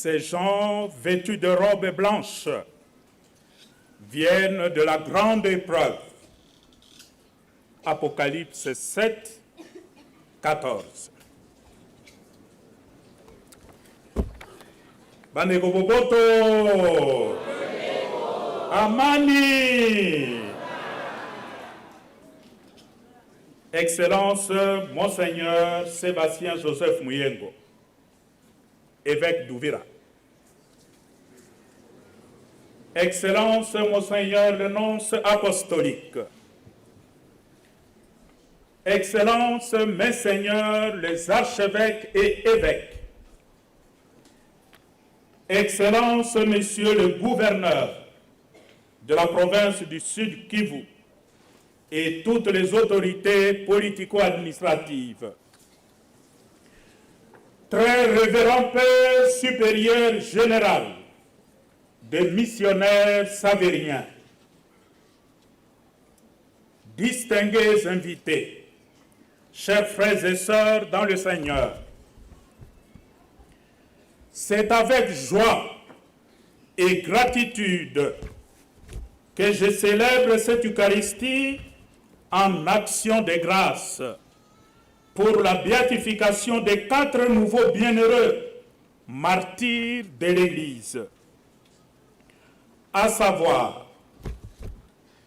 Ces gens vêtus de robes blanches viennent de la grande épreuve. Apocalypse 7, 14. Bandeko Boboto, Amani, Excellence Monseigneur Sébastien Joseph Muyengo, évêque d'Ouvira. Excellence Monseigneur le nonce apostolique. Excellence Messeigneurs les archevêques et évêques. Excellence Monsieur le gouverneur de la province du Sud Kivu et toutes les autorités politico-administratives. Très révérend Père supérieur général des missionnaires savériens, distingués invités, chers frères et sœurs dans le Seigneur, c'est avec joie et gratitude que je célèbre cette Eucharistie en action de grâce pour la béatification des 4 nouveaux bienheureux martyrs de l'Église, à savoir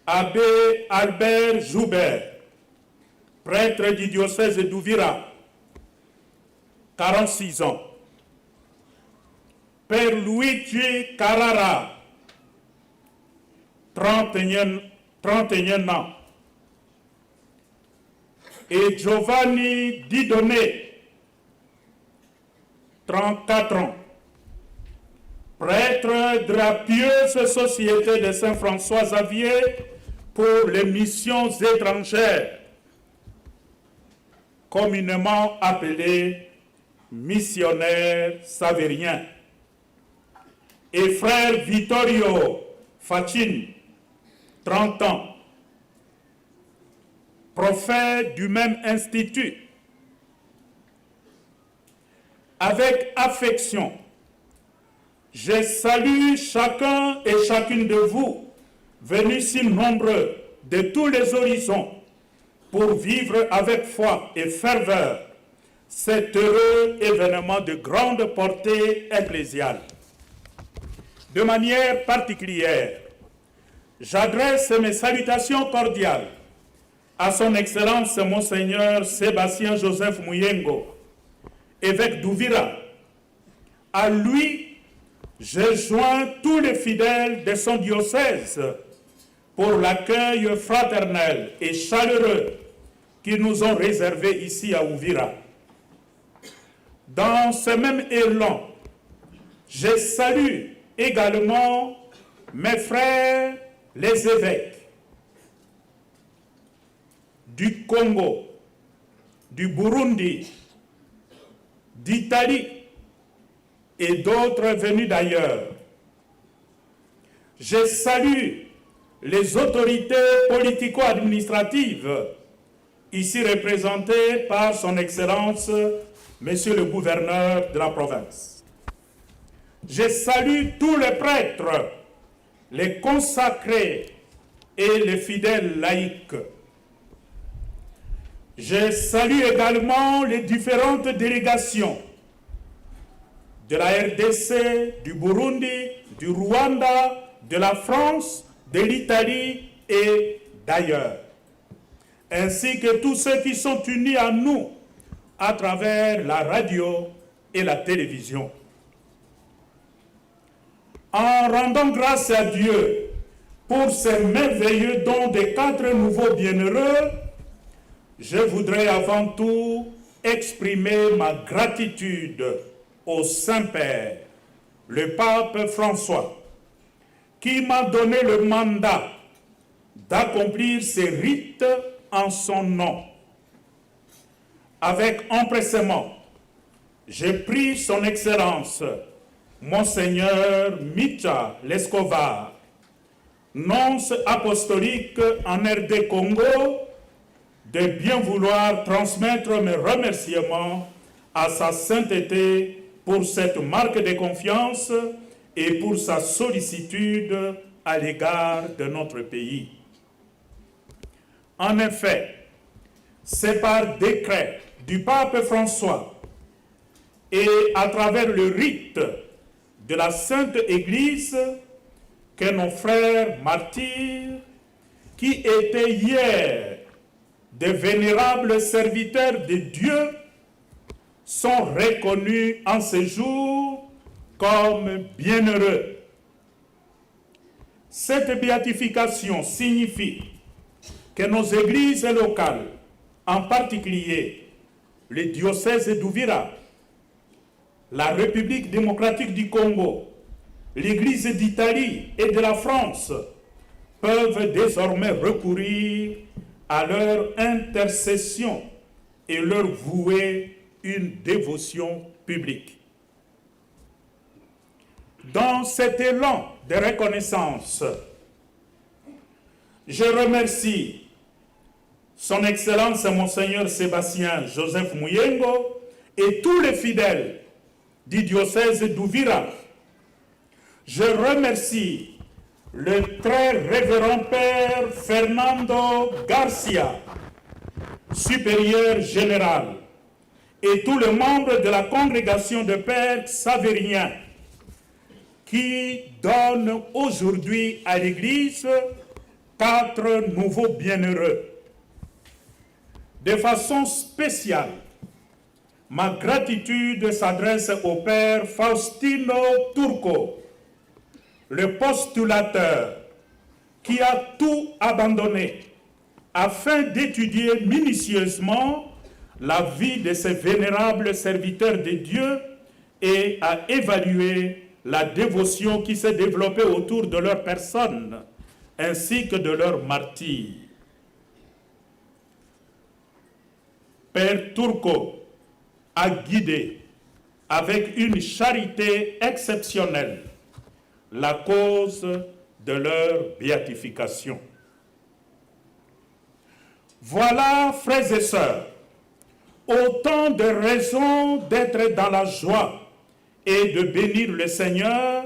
Abbé Albert Joubert, prêtre du diocèse d'Ouvira, 46 ans. Père Luigi Carrara, 31 ans. Et Giovanni Didonné, 34 ans. Prêtre de la pieuse Société de Saint-François Xavier pour les missions étrangères, communément appelé missionnaire savérien. Et frère Vittorio Fachin, 30 ans, prophète du même institut. Avec affection, je salue chacun et chacune de vous, venus si nombreux de tous les horizons, pour vivre avec foi et ferveur cet heureux événement de grande portée ecclésiale. De manière particulière, j'adresse mes salutations cordiales à son Excellence Monseigneur Sébastien Joseph Muyengo, évêque d'Ouvira. À lui, je joins tous les fidèles de son diocèse pour l'accueil fraternel et chaleureux qu'ils nous ont réservé ici à Ouvira. Dans ce même élan, je salue également mes frères les évêques du Congo, du Burundi, d'Italie et d'autres venus d'ailleurs. Je salue les autorités politico-administratives ici représentées par son Excellence, Monsieur le gouverneur de la province. Je salue tous les prêtres, les consacrés et les fidèles laïcs. Je salue également les différentes délégations de la RDC, du Burundi, du Rwanda, de la France, de l'Italie et d'ailleurs, ainsi que tous ceux qui sont unis à nous à travers la radio et la télévision. En rendant grâce à Dieu pour ces merveilleux dons des 4 nouveaux bienheureux, je voudrais avant tout exprimer ma gratitude au Saint-Père, le pape François, qui m'a donné le mandat d'accomplir ces rites en son nom. Avec empressement, j'ai pris son Excellence, Monseigneur Micha Lescovar, nonce apostolique en RD Congo, de bien vouloir transmettre mes remerciements à sa sainteté pour cette marque de confiance et pour sa sollicitude à l'égard de notre pays. En effet, c'est par décret du pape François et à travers le rite de la Sainte Église que nos frères martyrs, qui étaient hier de vénérables serviteurs de Dieu, sont reconnus en ce jour comme bienheureux. Cette béatification signifie que nos églises locales, en particulier le diocèse d'Uvira, la République démocratique du Congo, l'Église d'Italie et de la France, peuvent désormais recourir à leur intercession et leur vouer une dévotion publique. Dans cet élan de reconnaissance, je remercie Son Excellence Monseigneur Sébastien Joseph Mouyengo et tous les fidèles du diocèse d'Uvira. Je remercie le très révérend Père Fernando Garcia, supérieur général, et tous les membres de la congrégation de Pères Xavériens qui donnent aujourd'hui à l'Église 4 nouveaux bienheureux. De façon spéciale, ma gratitude s'adresse au Père Faustino Turco, le postulateur qui a tout abandonné afin d'étudier minutieusement la vie de ces vénérables serviteurs de Dieu et à évaluer la dévotion qui s'est développée autour de leur personne ainsi que de leurs martyrs. Père Turco a guidé avec une charité exceptionnelle la cause de leur béatification. Voilà, frères et sœurs, autant de raisons d'être dans la joie et de bénir le Seigneur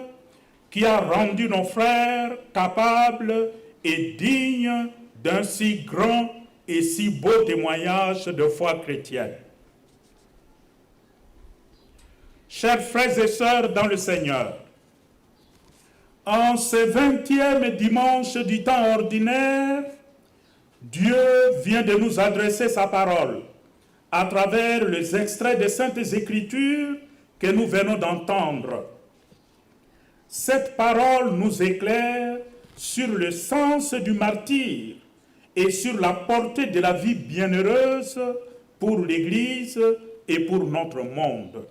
qui a rendu nos frères capables et dignes d'un si grand et si beau témoignage de foi chrétienne. Chers frères et sœurs dans le Seigneur, en ce 20e dimanche du temps ordinaire, Dieu vient de nous adresser sa parole à travers les extraits des Saintes Écritures que nous venons d'entendre. Cette parole nous éclaire sur le sens du martyre et sur la portée de la vie bienheureuse pour l'Église et pour notre monde.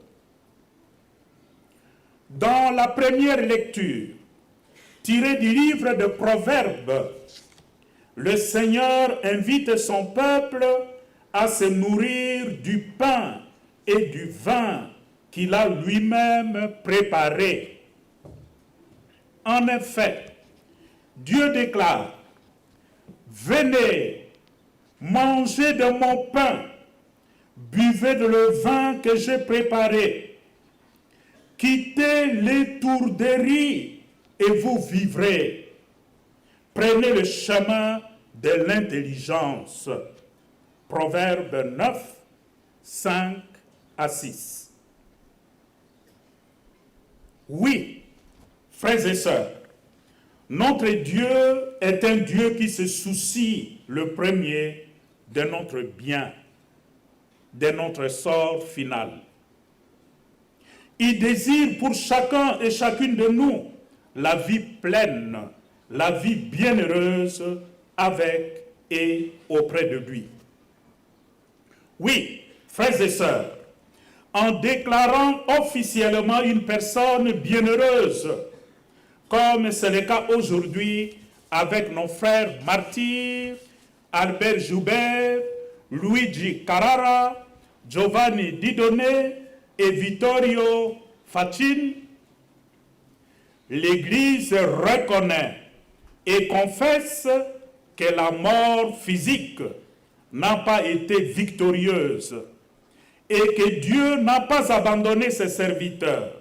Dans la première lecture, tirée du livre de Proverbes, le Seigneur invite son peuple à se nourrir du pain et du vin qu'il a lui-même préparé. En effet, Dieu déclare: « Venez, mangez de mon pain, buvez de le vin que j'ai préparé, quittez l'étourderie et vous vivrez. Prenez le chemin de l'intelligence. » Proverbe 9, 5 à 6. Oui, frères et sœurs, notre Dieu est un Dieu qui se soucie le premier de notre bien, de notre sort final. Il désire pour chacun et chacune de nous la vie pleine, la vie bienheureuse avec et auprès de lui. Oui, frères et sœurs, en déclarant officiellement une personne bienheureuse, comme c'est le cas aujourd'hui avec nos frères martyrs, Albert Joubert, Luigi Carrara, Giovanni Didone et Vittorio Fachin, l'Église reconnaît et confesse que la mort physique n'a pas été victorieuse et que Dieu n'a pas abandonné ses serviteurs.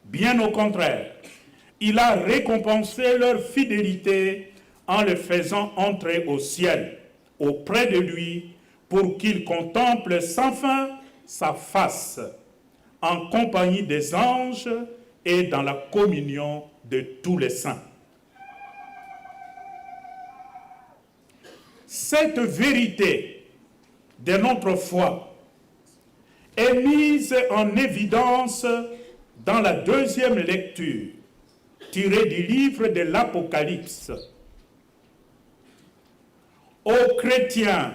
Bien au contraire, il a récompensé leur fidélité en les faisant entrer au ciel, auprès de lui, pour qu'ils contemplent sans fin sa face, en compagnie des anges et dans la communion de tous les saints. Cette vérité de notre foi est mise en évidence dans la deuxième lecture, tirée du livre de l'Apocalypse. Aux chrétiens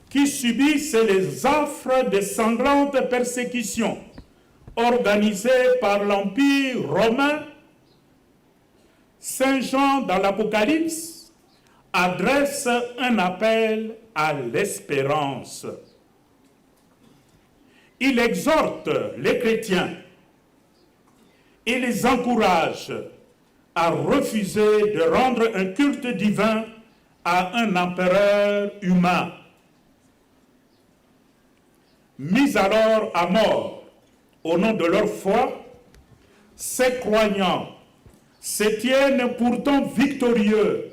qui subissent les affres de sanglantes persécutions organisées par l'Empire romain, Saint Jean dans l'Apocalypse adresse un appel à l'espérance. Il exhorte les chrétiens et les encourage à refuser de rendre un culte divin à un empereur humain. Mis alors à mort au nom de leur foi, ces croyants se tiennent pourtant victorieux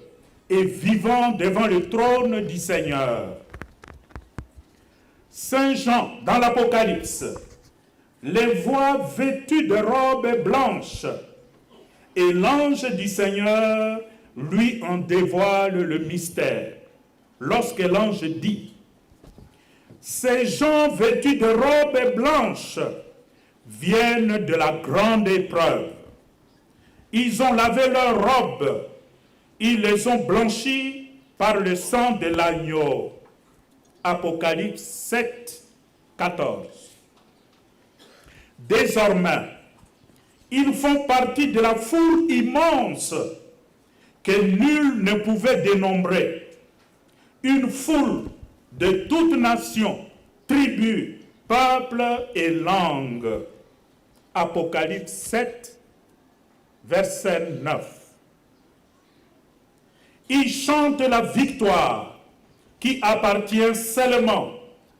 et vivant devant le trône du Seigneur. Saint Jean, dans l'Apocalypse, les voit vêtus de robes blanches, et l'ange du Seigneur lui en dévoile le mystère. Lorsque l'ange dit, ces gens vêtus de robes blanches viennent de la grande épreuve. Ils ont lavé leurs robes, ils les ont blanchies par le sang de l'agneau. Apocalypse 7, 14. Désormais, ils font partie de la foule immense que nul ne pouvait dénombrer. Une foule de toutes nations, tribus, peuples et langues. Apocalypse 7, verset 9. Ils chantent la victoire qui appartient seulement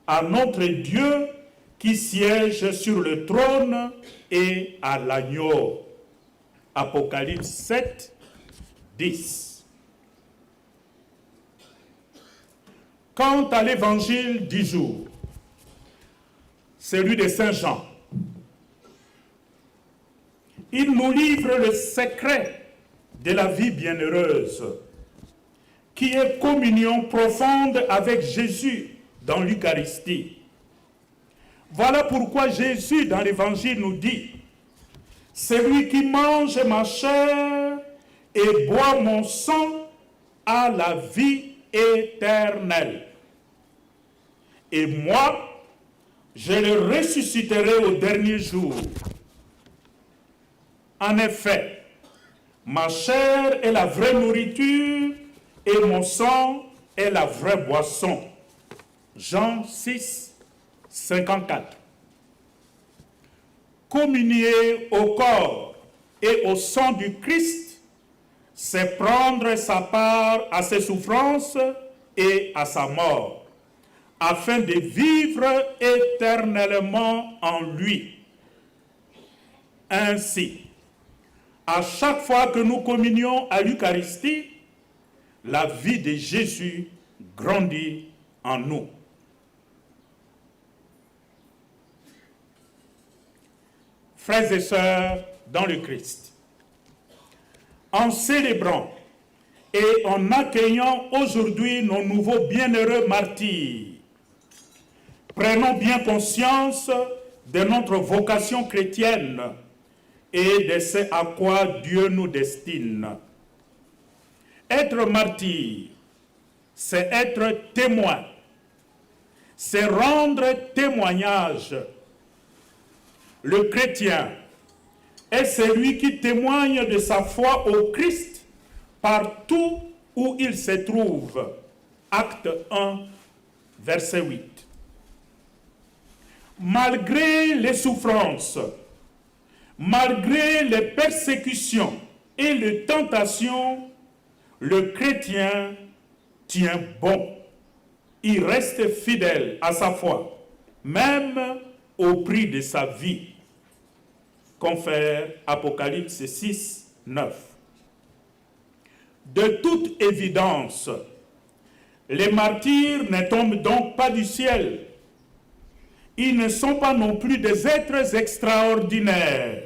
à notre Dieu qui siège sur le trône et à l'agneau. Apocalypse 7, 10. Quant à l'évangile du jour, celui de Saint Jean, il nous livre le secret de la vie bienheureuse, qui est communion profonde avec Jésus dans l'Eucharistie. Voilà pourquoi Jésus, dans l'Évangile, nous dit « Celui qui mange ma chair et boit mon sang a la vie éternelle. Et moi, je le ressusciterai au dernier jour. En effet, ma chair est la vraie nourriture et mon sang est la vraie boisson. » Jean 6, 54. Communier au corps et au sang du Christ, c'est prendre sa part à ses souffrances et à sa mort, afin de vivre éternellement en lui. Ainsi, à chaque fois que nous communions à l'Eucharistie, la vie de Jésus grandit en nous. Frères et sœurs dans le Christ, en célébrant et en accueillant aujourd'hui nos nouveaux bienheureux martyrs, prenons bien conscience de notre vocation chrétienne et de ce à quoi Dieu nous destine. Être martyr, c'est être témoin, c'est rendre témoignage. Le chrétien est celui qui témoigne de sa foi au Christ partout où il se trouve. Acte 1, verset 8. Malgré les souffrances, malgré les persécutions et les tentations, le chrétien tient bon. Il reste fidèle à sa foi même au prix de sa vie. Confère Apocalypse 6, 9. De toute évidence, les martyrs ne tombent donc pas du ciel. Ils ne sont pas non plus des êtres extraordinaires.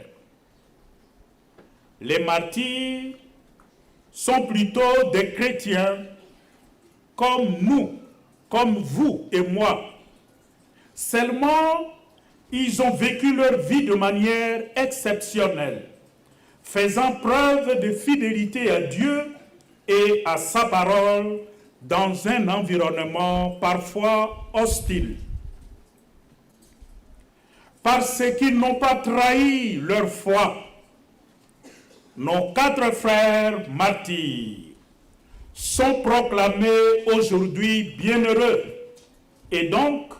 Les martyrs sont plutôt des chrétiens comme nous, comme vous et moi. Seulement, ils ont vécu leur vie de manière exceptionnelle, faisant preuve de fidélité à Dieu et à sa parole dans un environnement parfois hostile. Parce qu'ils n'ont pas trahi leur foi, nos 4 frères martyrs sont proclamés aujourd'hui bienheureux et donc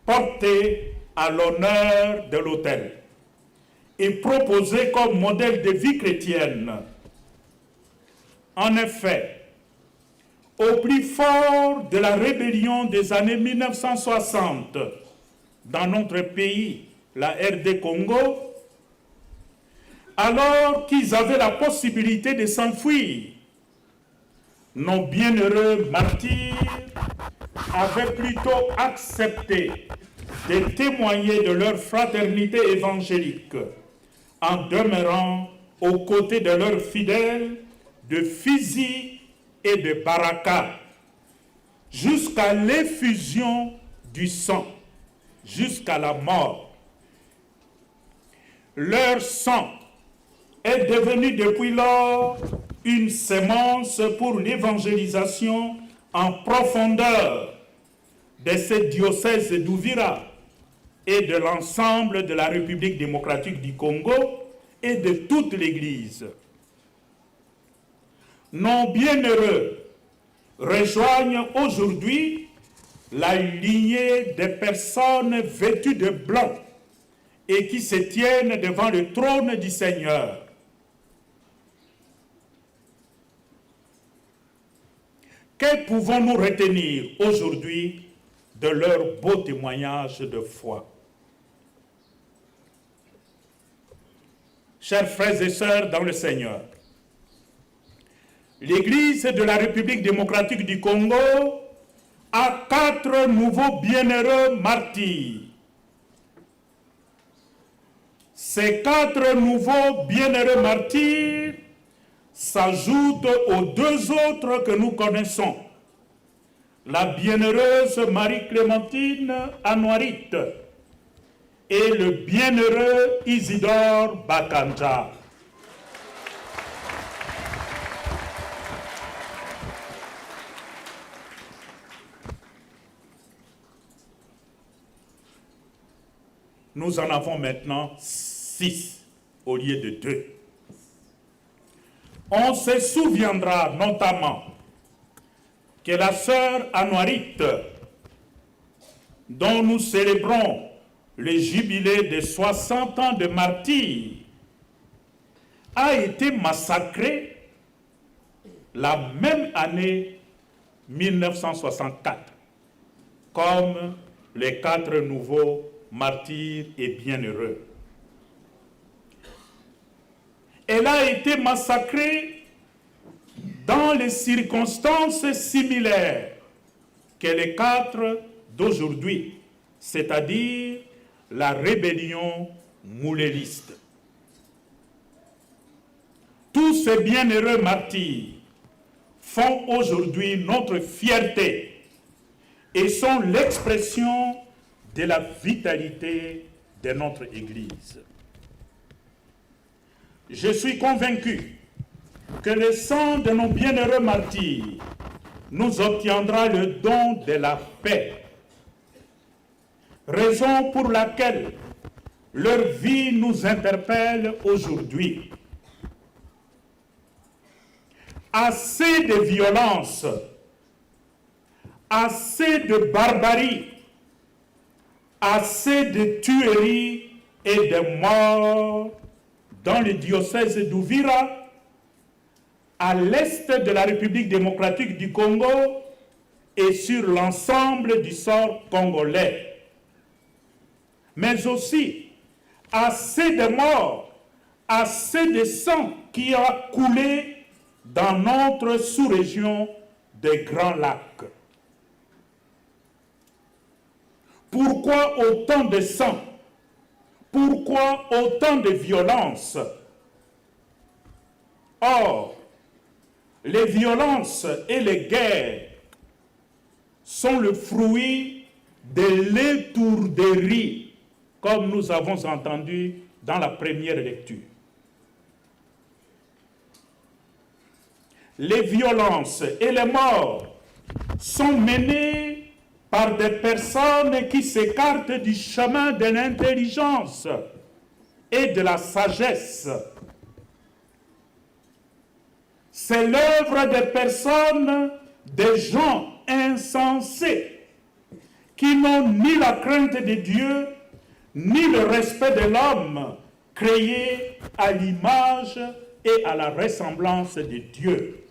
portés à l'honneur de l'autel et proposés comme modèle de vie chrétienne. En effet, au plus fort de la rébellion des années 1960 dans notre pays, la RD Congo, alors qu'ils avaient la possibilité de s'enfuir, nos bienheureux martyrs avaient plutôt accepté de témoigner de leur fraternité évangélique en demeurant aux côtés de leurs fidèles de Fizi et de Baraka jusqu'à l'effusion du sang, jusqu'à la mort. Leur sang est devenu depuis lors une sémence pour l'évangélisation en profondeur de ce diocèse d'Uvira et de l'ensemble de la République démocratique du Congo et de toute l'Église. Nos bienheureux rejoignent aujourd'hui la lignée des personnes vêtues de blanc et qui se tiennent devant le trône du Seigneur. Que pouvons-nous retenir aujourd'hui de leur beau témoignage de foi? Chers frères et sœurs dans le Seigneur, l'Église de la République démocratique du Congo a 4 nouveaux bienheureux martyrs. Ces 4 nouveaux bienheureux martyrs s'ajoutent aux 2 autres que nous connaissons. La bienheureuse Marie-Clémentine Anouarit et le bienheureux Isidore Bakanja. Nous en avons maintenant 6 au lieu de 2. On se souviendra notamment que la sœur Anouarit, dont nous célébrons le jubilé de 60 ans de martyre, a été massacrée la même année 1964, comme les 4 nouveaux martyrs et bienheureux. Elle a été massacrée dans les circonstances similaires que les 4 d'aujourd'hui, c'est-à-dire la rébellion mouléliste. Tous ces bienheureux martyrs font aujourd'hui notre fierté et sont l'expression de la vitalité de notre Église. Je suis convaincu que le sang de nos bienheureux martyrs nous obtiendra le don de la paix, raison pour laquelle leur vie nous interpelle aujourd'hui. Assez de violence, assez de barbarie, assez de tueries et de morts dans le diocèse d'Uvira, à l'est de la République démocratique du Congo et sur l'ensemble du sol congolais. mais aussi assez de morts, assez de sang qui a coulé dans notre sous-région des Grands Lacs. Pourquoi autant de sang? Pourquoi autant de violence? Or, les violences et les guerres sont le fruit de l'étourderie, comme nous avons entendu dans la première lecture. Les violences et les morts sont menées par des personnes qui s'écartent du chemin de l'intelligence et de la sagesse. C'est l'œuvre des personnes, des gens insensés, qui n'ont ni la crainte de Dieu, ni le respect de l'homme, créé à l'image et à la ressemblance de Dieu.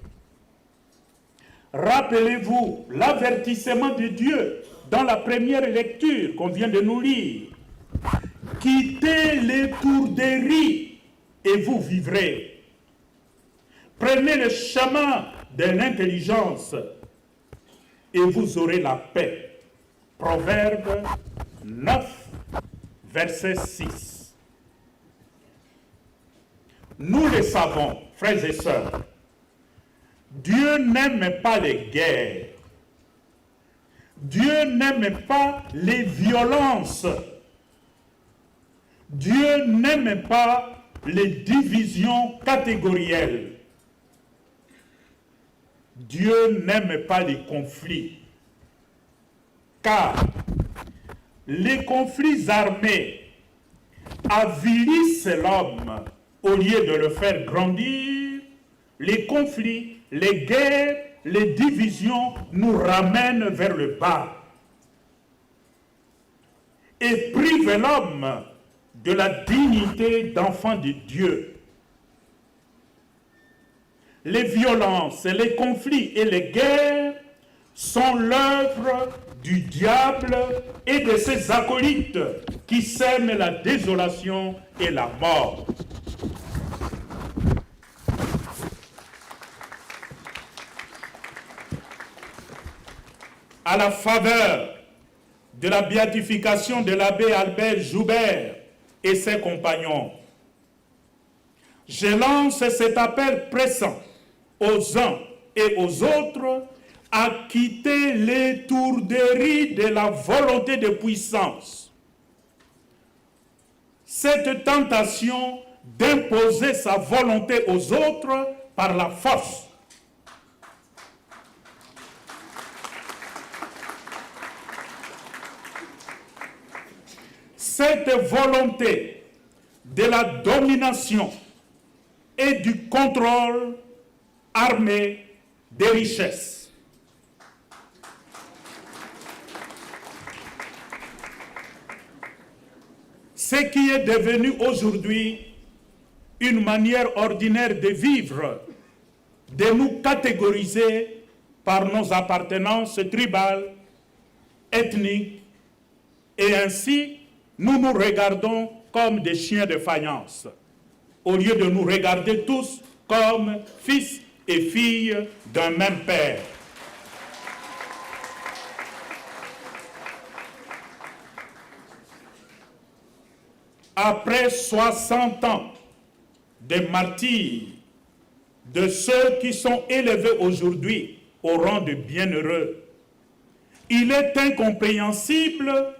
Rappelez-vous l'avertissement de Dieu dans la première lecture qu'on vient de nous lire. Quittez l'étourderie et vous vivrez. Prenez le chemin de l'intelligence et vous aurez la paix. Proverbe 9, verset 6. Nous le savons, frères et sœurs, Dieu n'aime pas les guerres. Dieu n'aime pas les violences. Dieu n'aime pas les divisions catégorielles. Dieu n'aime pas les conflits. Car les conflits armés avilissent l'homme au lieu de le faire grandir. Les conflits, les guerres, les divisions nous ramènent vers le bas et privent l'homme de la dignité d'enfant de Dieu. Les violences, les conflits et les guerres sont l'œuvre du diable et de ses acolytes qui sèment la désolation et la mort. À la faveur de la béatification de l'abbé Albert Joubert et ses compagnons, je lance cet appel pressant aux uns et aux autres à quitter l'étourderie de la volonté de puissance. Cette tentation d'imposer sa volonté aux autres par la force. Cette volonté de la domination et du contrôle armé des richesses. Ce qui est devenu aujourd'hui une manière ordinaire de vivre, de nous catégoriser par nos appartenances tribales, ethniques, et ainsi nous nous regardons comme des chiens de faïence, au lieu de nous regarder tous comme fils et filles d'un même père. Après 60 ans de martyrs de ceux qui sont élevés aujourd'hui au rang de bienheureux, il est incompréhensible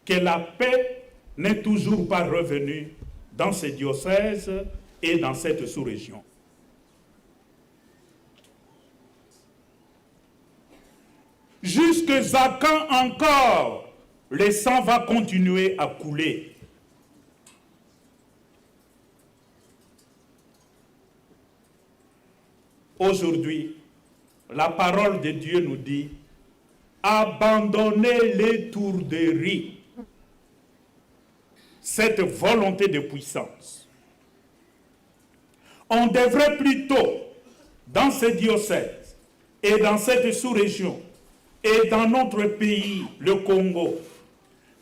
que la paix n'est toujours pas revenue dans ces diocèses et dans cette sous-région. Jusqu'à quand encore le sang va continuer à couler? Aujourd'hui, la parole de Dieu nous dit « Abandonnez l'étourderie », cette volonté de puissance. On devrait plutôt, dans ces diocèses et dans cette sous-région et dans notre pays, le Congo,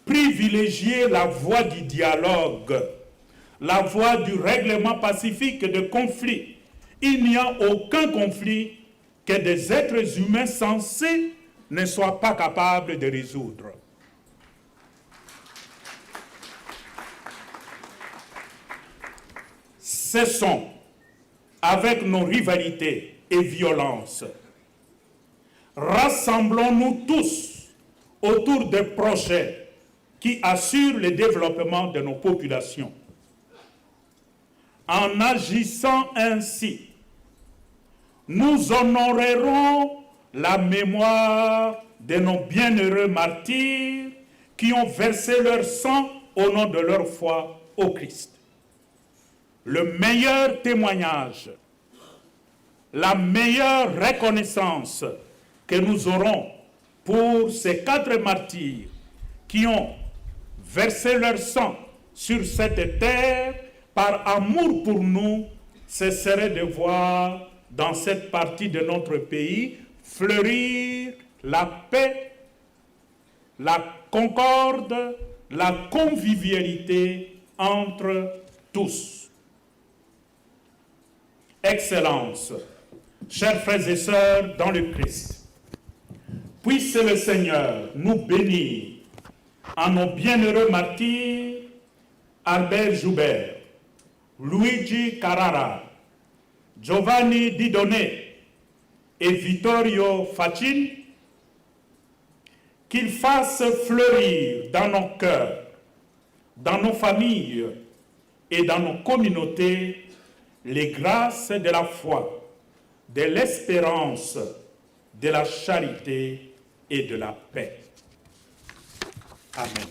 privilégier la voie du dialogue, la voie du règlement pacifique de conflits. Il n'y a aucun conflit que des êtres humains sensés ne soient pas capables de résoudre. Cessons avec nos rivalités et violences. Rassemblons-nous tous autour des projets qui assurent le développement de nos populations. En agissant ainsi, nous honorerons la mémoire de nos bienheureux martyrs qui ont versé leur sang au nom de leur foi au Christ. Le meilleur témoignage, la meilleure reconnaissance que nous aurons pour ces 4 martyrs qui ont versé leur sang sur cette terre par amour pour nous, ce serait de voir dans cette partie de notre pays fleurir la paix, la concorde, la convivialité entre tous. Excellences, chers frères et sœurs dans le Christ, puisse le Seigneur nous bénir en nos bienheureux martyrs Albert Joubert, Luigi Carrara, Giovanni Didone et Vittorio Fachin, qu'il fasse fleurir dans nos cœurs, dans nos familles et dans nos communautés les grâces de la foi, de l'espérance, de la charité et de la paix. Amen.